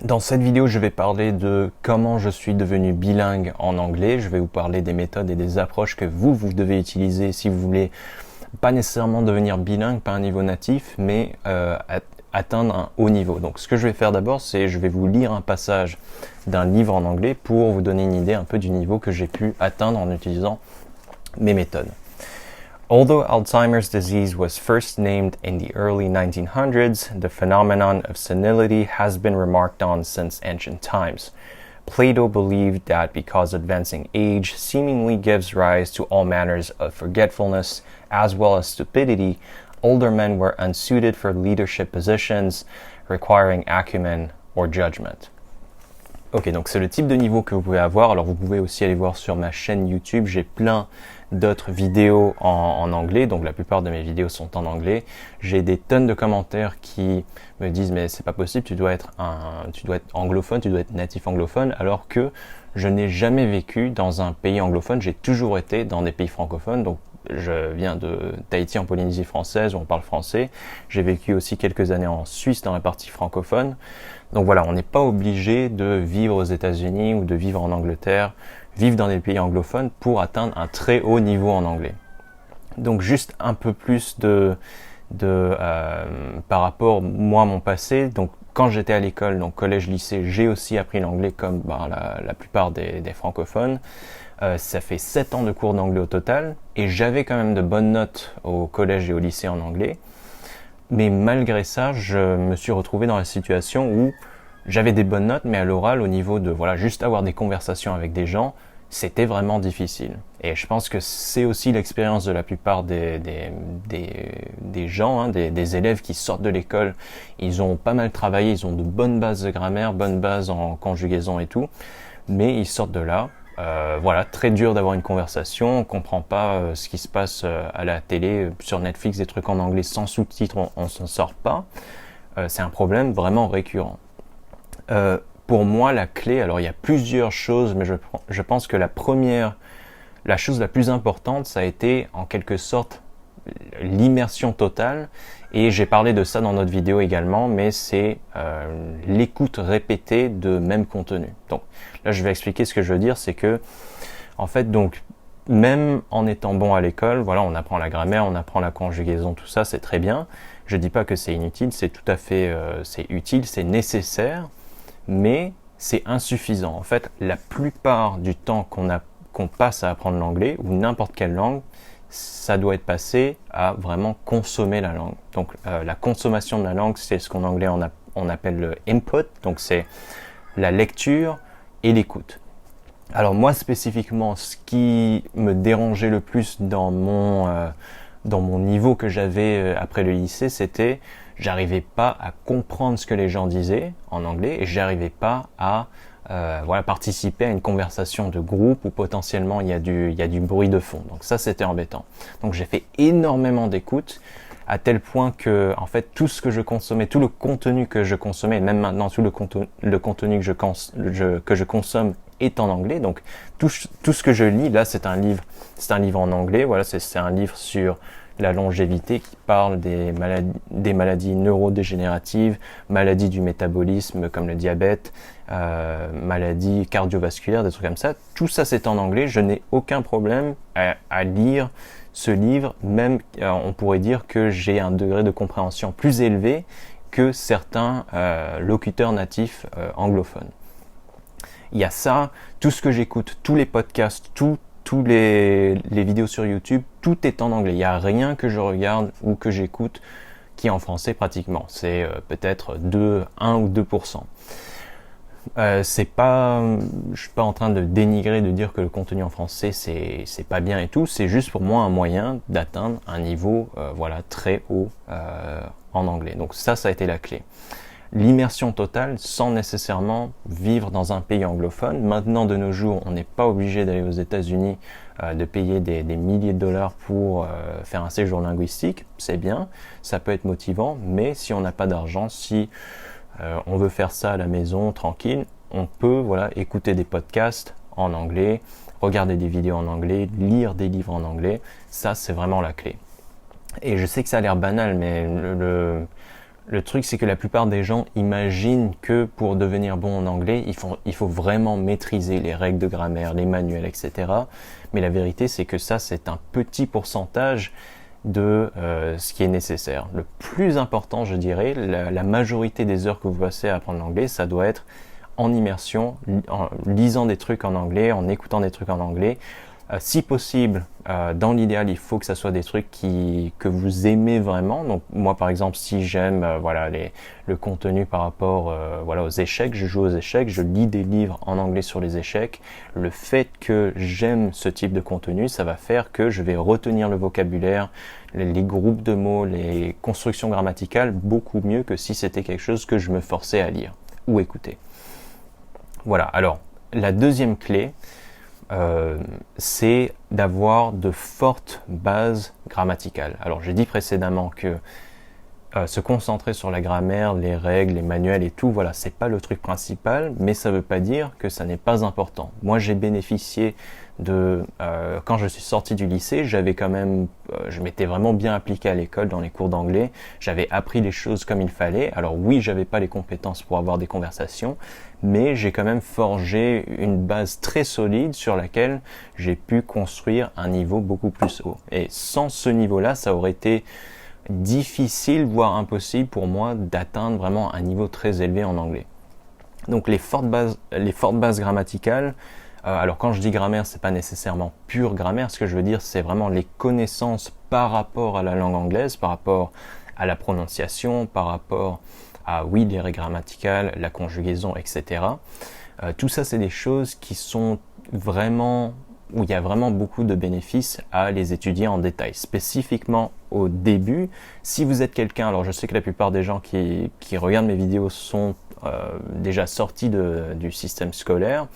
Dans cette vidéo, je vais parler de comment je suis devenu bilingue en anglais. Je vais vous parler des méthodes et des approches que vous devez utiliser si vous voulez pas nécessairement devenir bilingue, pas un niveau natif, mais atteindre un haut niveau. Donc ce que je vais faire d'abord, c'est je vais vous lire un passage d'un livre en anglais pour vous donner une idée un peu du niveau que j'ai pu atteindre en utilisant mes méthodes. Although Alzheimer's disease was first named in the early 1900s, the phenomenon of senility has been remarked on since ancient times. Plato believed that because advancing age seemingly gives rise to all manners of forgetfulness as well as stupidity, older men were unsuited for leadership positions requiring acumen or judgment. Ok, donc c'est le type de niveau que vous pouvez avoir. Alors vous pouvez aussi aller voir sur ma chaîne YouTube, j'ai plein d'autres vidéos en anglais, donc la plupart de mes vidéos sont en anglais. J'ai des tonnes de commentaires qui me disent mais c'est pas possible, tu dois être anglophone, tu dois être natif anglophone, alors que je n'ai jamais vécu dans un pays anglophone, j'ai toujours été dans des pays francophones, donc je viens de Tahiti en Polynésie française où on parle français. J'ai vécu aussi quelques années en Suisse dans la partie francophone. Donc voilà, on n'est pas obligé de vivre aux États-Unis ou de vivre en Angleterre, vivre dans des pays anglophones pour atteindre un très haut niveau en anglais. Donc juste un peu plus par rapport moi mon passé. Donc quand j'étais à l'école, donc collège, lycée, j'ai aussi appris l'anglais comme la plupart des francophones. Ça fait 7 ans de cours d'anglais au total et j'avais quand même de bonnes notes au collège et au lycée en anglais. Mais malgré ça, je me suis retrouvé dans la situation où j'avais des bonnes notes, mais à l'oral, au niveau de juste avoir des conversations avec des gens, c'était vraiment difficile. Et je pense que c'est aussi l'expérience de la plupart des gens, des élèves qui sortent de l'école. Ils ont pas mal travaillé, ils ont de bonnes bases de grammaire, bonnes bases en conjugaison et tout, mais ils sortent de là. Très dur d'avoir une conversation, on comprend pas ce qui se passe à la télé, sur Netflix, des trucs en anglais sans sous-titres, on s'en sort pas. C'est un problème vraiment récurrent. Pour moi, la clé, alors il y a plusieurs choses, mais je pense que la chose la plus importante, ça a été en quelque sorte l'immersion totale. Et j'ai parlé de ça dans notre vidéo également, mais c'est l'écoute répétée de même contenu. Donc là, je vais expliquer ce que je veux dire, c'est que en fait, donc même en étant bon à l'école, on apprend la grammaire, on apprend la conjugaison, tout ça, c'est très bien. Je dis pas que c'est inutile, c'est tout à fait, c'est utile, c'est nécessaire, mais c'est insuffisant. En fait, la plupart du temps qu'on passe à apprendre l'anglais ou n'importe quelle langue, ça doit être passé à vraiment consommer la langue. Donc la consommation de la langue, c'est ce qu'en anglais on appelle le input, donc c'est la lecture et l'écoute. Alors moi spécifiquement, ce qui me dérangeait le plus dans mon niveau que j'avais après le lycée, c'était j'arrivais pas à comprendre ce que les gens disaient en anglais et j'arrivais pas à participer à une conversation de groupe où potentiellement il y a du bruit de fond. Donc ça, c'était embêtant. Donc j'ai fait énormément d'écoute à tel point que, en fait, tout ce que je consommais, tout le contenu que je consommais, et même maintenant tout le contenu que je consomme est en anglais. Donc tout ce que je lis, là, c'est un livre en anglais. Voilà, c'est un livre sur la longévité qui parle des maladies neurodégénératives, maladies du métabolisme comme le diabète, maladies cardiovasculaires, des trucs comme ça. Tout ça c'est en anglais, je n'ai aucun problème à lire ce livre, même on pourrait dire que j'ai un degré de compréhension plus élevé que certains locuteurs natifs anglophones. Il y a ça, tout ce que j'écoute, tous les podcasts, tous les vidéos sur YouTube, tout est en anglais. Il n'y a rien que je regarde ou que j'écoute qui est en français pratiquement. C'est peut-être 1 ou 2%. Je suis pas en train de dénigrer, de dire que le contenu en français c'est pas bien et tout. C'est juste pour moi un moyen d'atteindre un niveau très haut en anglais. Donc ça a été la clé. L'immersion totale sans nécessairement vivre dans un pays anglophone. Maintenant, de nos jours, on n'est pas obligé d'aller aux États-Unis, de payer des milliers de dollars pour faire un séjour linguistique. C'est bien, ça peut être motivant, mais si on n'a pas d'argent, si on veut faire ça à la maison, tranquille, on peut écouter des podcasts en anglais, regarder des vidéos en anglais, lire des livres en anglais. Ça, c'est vraiment la clé. Et je sais que ça a l'air banal, mais Le truc, c'est que la plupart des gens imaginent que pour devenir bon en anglais, il faut vraiment maîtriser les règles de grammaire, les manuels, etc. Mais la vérité, c'est que ça, c'est un petit pourcentage de ce qui est nécessaire. Le plus important, je dirais, la majorité des heures que vous passez à apprendre l'anglais, ça doit être en immersion, en lisant des trucs en anglais, en écoutant des trucs en anglais. Si possible, dans l'idéal, il faut que ça soit des trucs que vous aimez vraiment. Donc moi, par exemple, si j'aime le contenu par rapport aux échecs, je joue aux échecs, je lis des livres en anglais sur les échecs. Le fait que j'aime ce type de contenu, ça va faire que je vais retenir le vocabulaire, les groupes de mots, les constructions grammaticales beaucoup mieux que si c'était quelque chose que je me forçais à lire ou écouter. Voilà, alors la deuxième clé, c'est d'avoir de fortes bases grammaticales. Alors j'ai dit précédemment que se concentrer sur la grammaire, les règles, les manuels et tout, voilà, c'est pas le truc principal, mais ça veut pas dire que ça n'est pas important. Moi j'ai bénéficié quand je suis sorti du lycée, j'avais quand même, je m'étais vraiment bien appliqué à l'école dans les cours d'anglais, j'avais appris les choses comme il fallait. Alors oui, j'avais pas les compétences pour avoir des conversations, mais j'ai quand même forgé une base très solide sur laquelle j'ai pu construire un niveau beaucoup plus haut. Et sans ce niveau-là, ça aurait été difficile, voire impossible pour moi d'atteindre vraiment un niveau très élevé en anglais. Donc les fortes bases grammaticales, alors quand je dis grammaire, c'est pas nécessairement pure grammaire, ce que je veux dire c'est vraiment les connaissances par rapport à la langue anglaise, par rapport à la prononciation, par rapport à les règles grammaticales, la conjugaison, etc. Tout ça c'est des choses qui sont vraiment, où il y a vraiment beaucoup de bénéfices à les étudier en détail, spécifiquement au début. Si vous êtes quelqu'un, alors je sais que la plupart des gens qui regardent mes vidéos sont déjà sortis du système scolaire,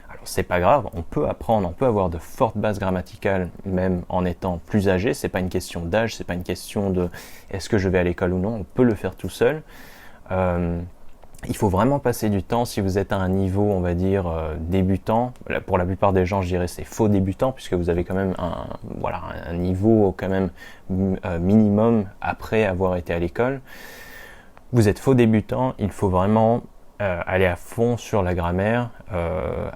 alors c'est pas grave, on peut apprendre, on peut avoir de fortes bases grammaticales même en étant plus âgé, c'est pas une question d'âge, c'est pas une question de est-ce que je vais à l'école ou non, on peut le faire tout seul. Il faut vraiment passer du temps. Si vous êtes à un niveau, on va dire, débutant, pour la plupart des gens, je dirais c'est faux débutant, puisque vous avez quand même un niveau quand même minimum après avoir été à l'école. Vous êtes faux débutant, il faut vraiment aller à fond sur la grammaire,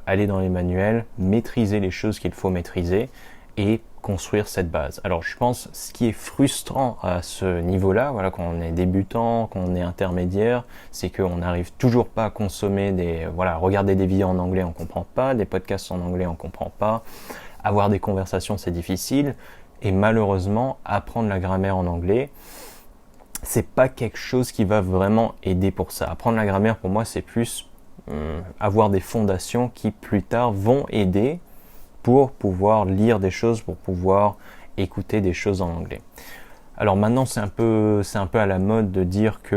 aller dans les manuels, maîtriser les choses qu'il faut maîtriser et construire cette base. Alors je pense ce qui est frustrant à ce niveau-là, quand on est débutant, quand on est intermédiaire, c'est qu'on n'arrive toujours pas à consommer regarder des vidéos en anglais on comprend pas, des podcasts en anglais on comprend pas, avoir des conversations c'est difficile, et malheureusement apprendre la grammaire en anglais, c'est pas quelque chose qui va vraiment aider pour ça. Apprendre la grammaire pour moi c'est plus avoir des fondations qui plus tard vont aider pour pouvoir lire des choses, pour pouvoir écouter des choses en anglais. Alors maintenant c'est un peu à la mode de dire que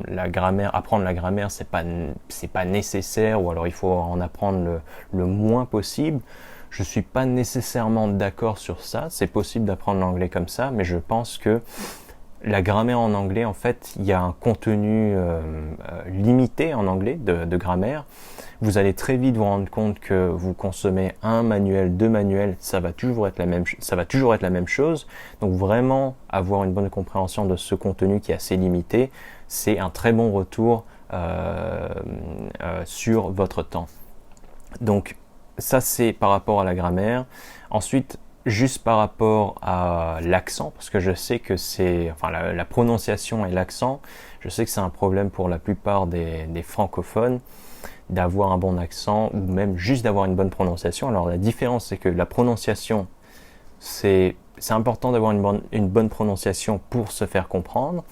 la grammaire, apprendre la grammaire c'est pas nécessaire, ou alors il faut en apprendre le moins possible. Je suis pas nécessairement d'accord sur ça. C'est possible d'apprendre l'anglais comme ça, mais je pense que la grammaire en anglais, en fait, il y a un contenu limité en anglais de grammaire. Vous allez très vite vous rendre compte que vous consommez un manuel, deux manuels, ça va toujours être la même chose. Donc vraiment avoir une bonne compréhension de ce contenu qui est assez limité, c'est un très bon retour sur votre temps. Donc ça c'est par rapport à la grammaire. Ensuite, juste par rapport à l'accent, parce que je sais que la prononciation et l'accent, je sais que c'est un problème pour la plupart des francophones, d'avoir un bon accent, ou même juste d'avoir une bonne prononciation. Alors la différence, c'est que la prononciation, c'est important d'avoir une bonne prononciation pour se faire comprendre,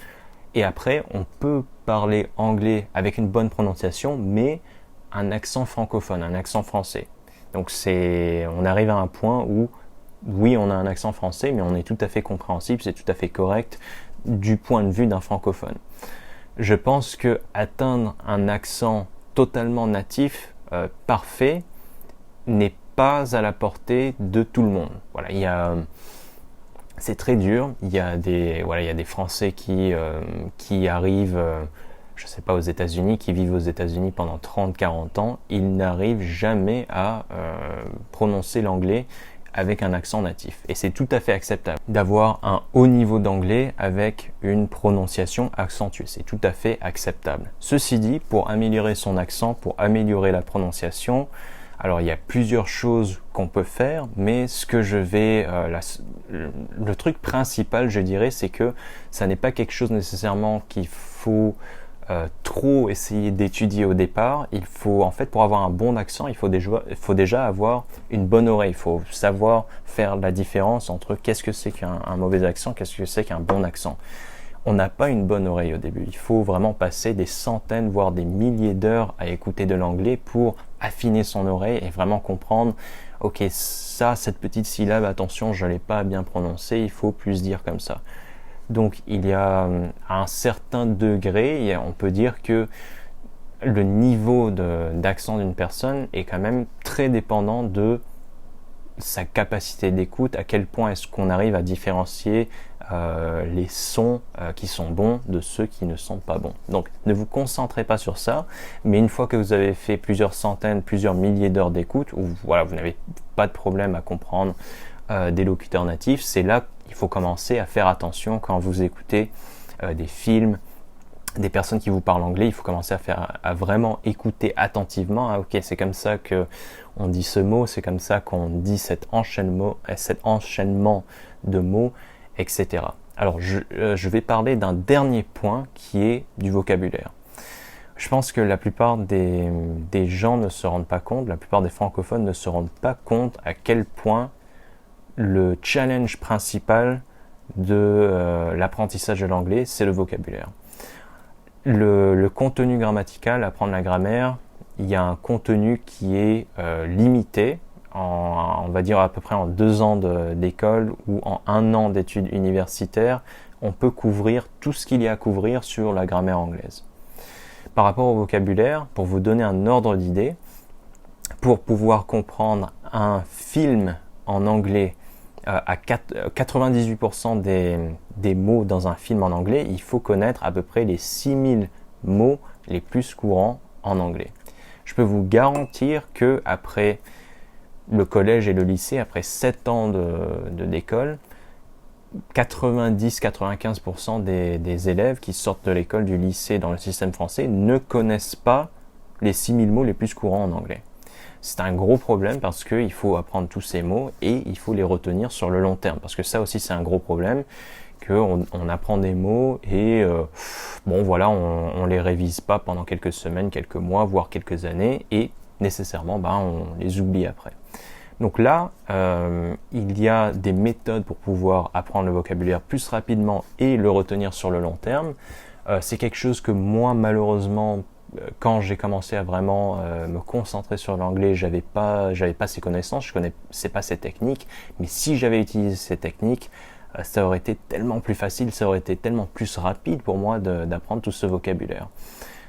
et après, on peut parler anglais avec une bonne prononciation, mais un accent francophone, un accent français. Donc on arrive à un point où oui, on a un accent français, mais on est tout à fait compréhensible, c'est tout à fait correct du point de vue d'un francophone. Je pense que atteindre un accent totalement natif, parfait, n'est pas à la portée de tout le monde. Voilà, c'est très dur. Il y a des Français qui arrivent, je sais pas, aux États-Unis, qui vivent aux États-Unis pendant 30-40 ans. Ils n'arrivent jamais à prononcer l'anglais avec un accent natif. Et c'est tout à fait acceptable d'avoir un haut niveau d'anglais avec une prononciation accentuée. C'est tout à fait acceptable. Ceci dit, pour améliorer son accent, pour améliorer la prononciation, alors il y a plusieurs choses qu'on peut faire, mais ce que je vais, le truc principal, je dirais, c'est que ça n'est pas quelque chose nécessairement qu'il faut trop essayer d'étudier au départ. Il faut, en fait, pour avoir un bon accent, il faut déjà avoir une bonne oreille. Il faut savoir faire la différence entre qu'est-ce que c'est qu'un mauvais accent, qu'est-ce que c'est qu'un bon accent. On n'a pas une bonne oreille au début. Il faut vraiment passer des centaines, voire des milliers d'heures à écouter de l'anglais pour affiner son oreille et vraiment comprendre, ok, ça, cette petite syllabe, attention, je ne l'ai pas bien prononcée, il faut plus dire comme ça. Donc il y a à un certain degré, on peut dire que le niveau d'accent d'une personne est quand même très dépendant de sa capacité d'écoute, à quel point est-ce qu'on arrive à différencier les sons qui sont bons de ceux qui ne sont pas bons. Donc ne vous concentrez pas sur ça, mais une fois que vous avez fait plusieurs centaines, plusieurs milliers d'heures d'écoute, où voilà, vous n'avez pas de problème à comprendre des locuteurs natifs, c'est là qu'il faut commencer à faire attention quand vous écoutez des films, des personnes qui vous parlent anglais. Il faut commencer à vraiment écouter attentivement. Ah, ok, c'est comme ça que on dit ce mot, c'est comme ça qu'on dit cet enchaînement de mots, etc. Alors je vais parler d'un dernier point qui est du vocabulaire. Je pense que la plupart des gens ne se rendent pas compte, la plupart des francophones ne se rendent pas compte à quel point le challenge principal de l'apprentissage de l'anglais, c'est le vocabulaire. Le contenu grammatical, apprendre la grammaire, il y a un contenu qui est limité, on va dire à peu près en 2 ans d'école ou en 1 an d'études universitaires, on peut couvrir tout ce qu'il y a à couvrir sur la grammaire anglaise. Par rapport au vocabulaire, pour vous donner un ordre d'idée, pour pouvoir comprendre un film en anglais, à 98% des mots dans un film en anglais, il faut connaître à peu près les 6000 mots les plus courants en anglais. Je peux vous garantir que après le collège et le lycée, après 7 ans d'école, 90-95% des élèves qui sortent de l'école, du lycée dans le système français ne connaissent pas les 6000 mots les plus courants en anglais. C'est un gros problème parce qu'il faut apprendre tous ces mots et il faut les retenir sur le long terme. Parce que ça aussi, c'est un gros problème, qu'on apprend des mots et bon voilà, on les révise pas pendant quelques semaines, quelques mois, voire quelques années et nécessairement, on les oublie après. Donc là, il y a des méthodes pour pouvoir apprendre le vocabulaire plus rapidement et le retenir sur le long terme. C'est quelque chose que moi, malheureusement, quand j'ai commencé à vraiment me concentrer sur l'anglais, j'avais pas ces connaissances, je connaissais pas ces techniques, mais si j'avais utilisé ces techniques, ça aurait été tellement plus facile, ça aurait été tellement plus rapide pour moi d'apprendre tout ce vocabulaire.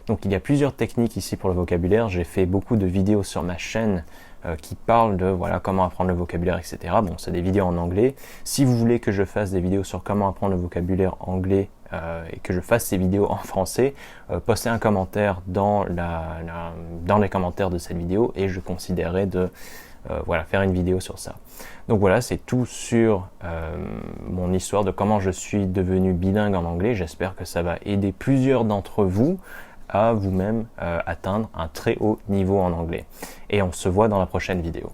Donc il y a plusieurs techniques ici pour le vocabulaire, j'ai fait beaucoup de vidéos sur ma chaîne qui parlent de voilà comment apprendre le vocabulaire, etc. Bon, c'est des vidéos en anglais. Si vous voulez que je fasse des vidéos sur comment apprendre le vocabulaire anglais et que je fasse ces vidéos en français, postez un commentaire dans les commentaires de cette vidéo et je considérerai de faire une vidéo sur ça. Donc voilà, c'est tout sur mon histoire de comment je suis devenu bilingue en anglais. J'espère que ça va aider plusieurs d'entre vous à vous-même atteindre un très haut niveau en anglais. Et on se voit dans la prochaine vidéo.